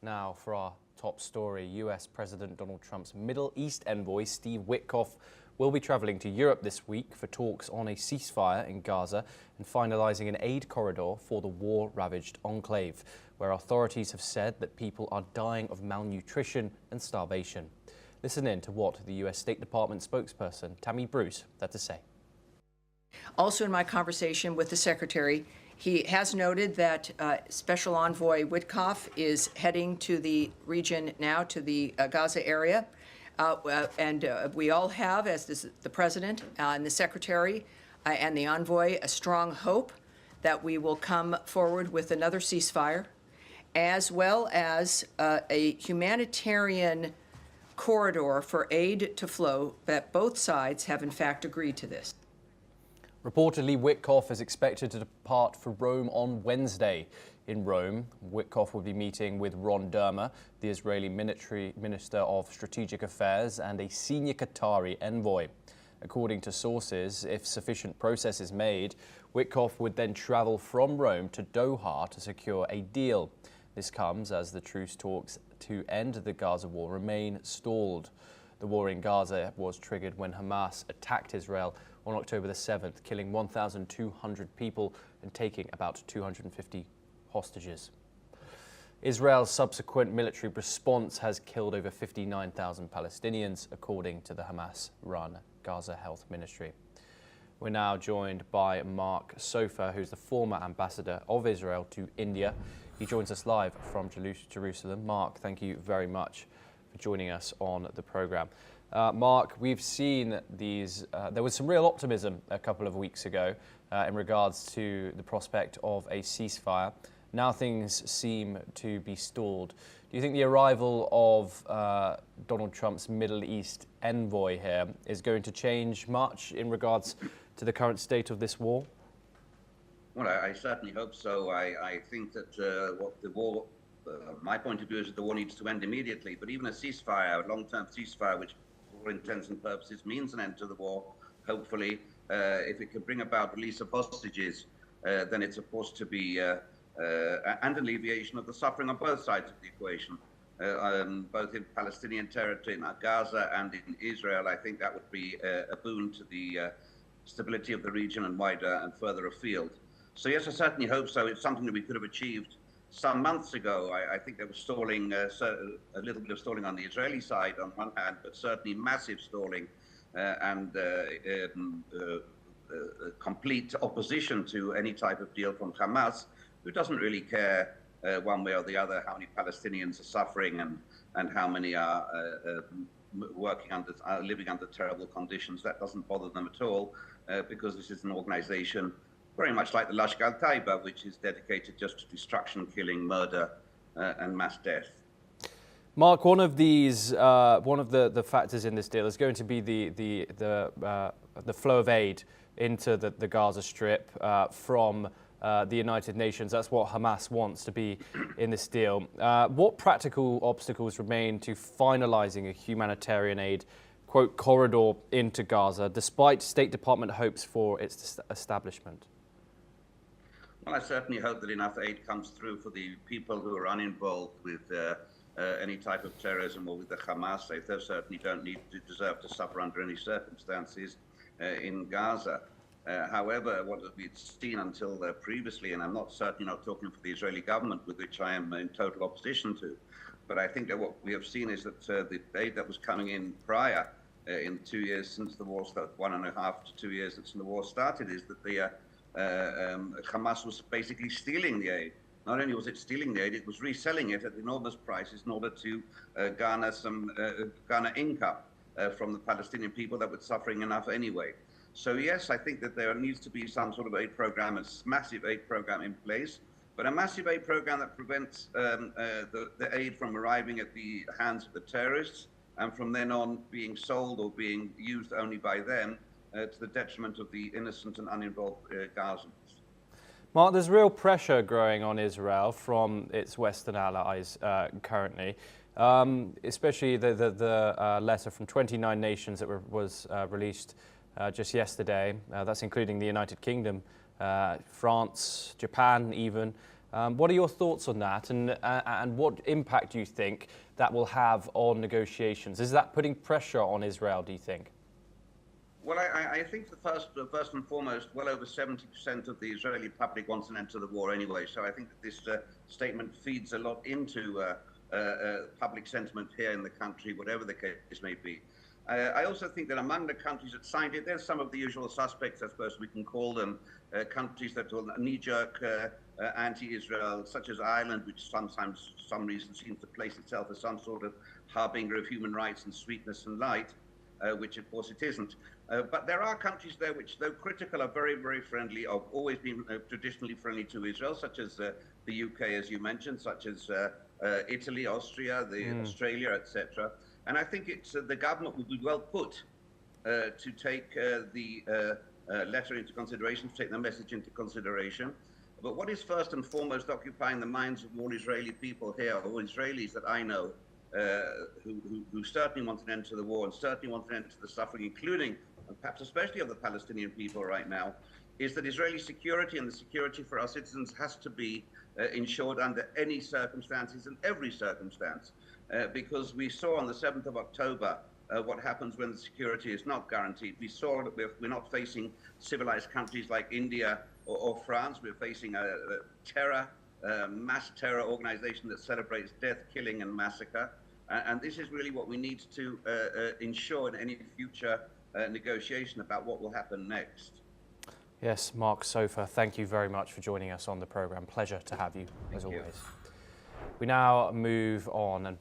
Now for our top story, US President Donald Trump's Middle East envoy, Steve Witkoff, will be travelling to Europe this week for talks on a ceasefire in Gaza and finalising an aid corridor for the war-ravaged enclave, where authorities have said that people are dying of malnutrition and starvation. Listen in to what the US State Department spokesperson, Tammy Bruce, had to say. Also in my conversation with the Secretary, he has noted that Special Envoy Witkoff is heading to the region now, to the Gaza area. We all have, as does the President and the Secretary and the Envoy, a strong hope that we will come forward with another ceasefire, as well as a humanitarian corridor for aid to flow, that both sides have in fact agreed to this. Reportedly, Witkoff is expected to depart for Rome on Wednesday. In Rome, Witkoff will be meeting with Ron Dermer, the Israeli Minister of Strategic Affairs, and a senior Qatari envoy. According to sources, if sufficient progress is made, Witkoff would then travel from Rome to Doha to secure a deal. This comes as the truce talks to end the Gaza war remain stalled. The war in Gaza was triggered when Hamas attacked Israel on October the 7th, killing 1,200 people and taking about 250 hostages. Israel's subsequent military response has killed over 59,000 Palestinians, according to the Hamas-run Gaza Health Ministry. We're now joined by Mark Sofer, who's the former ambassador of Israel to India. He joins us live from Jerusalem. Mark, thank you very much for joining us on the program. Mark, we've seen these, there was some real optimism a couple of weeks ago in regards to the prospect of a ceasefire. Now things seem to be stalled. Do you think the arrival of Donald Trump's Middle East envoy here is going to change much in regards to the current state of this war? Well, I certainly hope so. I think that what the war, my point of view is that the war needs to end immediately, but even a ceasefire, a long-term ceasefire, which for all intents and purposes means an end to the war, hopefully, if it can bring about release of hostages, then it's supposed to be and alleviation of the suffering on both sides of the equation, both in Palestinian territory, in Gaza and in Israel. I think that would be a boon to the stability of the region and wider and further afield. So yes, I certainly hope so. It's something that we could have achieved some months ago. I think there was stalling, a little bit of stalling on the Israeli side on one hand, but certainly massive stalling and complete opposition to any type of deal from Hamas, who doesn't really care one way or the other how many Palestinians are suffering and how many are living under terrible conditions. That doesn't bother them at all because this is an organization very much like the Lashkar al-Taiba, which is dedicated just to destruction, killing, murder, and mass death. Mark, one of the factors in this deal is going to be the flow of aid into the Gaza Strip from the United Nations. That's what Hamas wants to be in this deal. What practical obstacles remain to finalising a humanitarian aid, quote, corridor into Gaza, despite State Department hopes for its establishment? Well, I certainly hope that enough aid comes through for the people who are uninvolved with any type of terrorism or with the Hamas. They certainly don't deserve to suffer under any circumstances in Gaza. However, what we've seen until previously, and I'm certainly not talking for the Israeli government, with which I am in total opposition to, but I think that what we have seen is that the aid that was coming in prior, in 2 years since the war started, 1.5 to 2 years since the war started, is that the Hamas was basically stealing the aid. Not only was it stealing the aid, it was reselling it at enormous prices in order to garner income from the Palestinian people that were suffering enough anyway. So yes, I think that there needs to be some sort of aid program, a massive aid program in place, but a massive aid program that prevents the aid from arriving at the hands of the terrorists and from then on being sold or being used only by them to the detriment of the innocent and uninvolved Gazans. Mark, there's real pressure growing on Israel from its Western allies currently, especially the letter from 29 nations that was released just yesterday. That's including the United Kingdom, France, Japan even, What are your thoughts on that, and what impact do you think that will have on negotiations? Is that putting pressure on Israel, do you think? Well, I think first and foremost, well over 70% of the Israeli public wants an end to the war anyway. So I think that this statement feeds a lot into public sentiment here in the country, whatever the case may be. I also think that among the countries that signed it, there's some of the usual suspects, I suppose we can call them, countries that will knee-jerk anti-Israel, such as Ireland, which sometimes, for some reason, seems to place itself as some sort of harbinger of human rights and sweetness and light, which of course it isn't. But there are countries there which, though critical, are very, very friendly, have always been traditionally friendly to Israel, such as the UK, as you mentioned, such as Italy, Austria, Australia, etc. And I think the government would be well put to take the letter into consideration, to take the message into consideration. But what is first and foremost occupying the minds of all Israeli people here, all Israelis that I know, who certainly want an end to the war and certainly want an end to the suffering, including, and perhaps especially of the Palestinian people right now, is that Israeli security and the security for our citizens has to be ensured under any circumstances and every circumstance. Because we saw on the 7th of October what happens when the security is not guaranteed. We saw that we're not facing civilized countries like India or France. We're facing a mass terror organization that celebrates death, killing, and massacre. And this is really what we need to ensure in any future negotiation about what will happen next. Yes, Mark Sofer, thank you very much for joining us on the programme. Pleasure to have you, as always. We now move on and back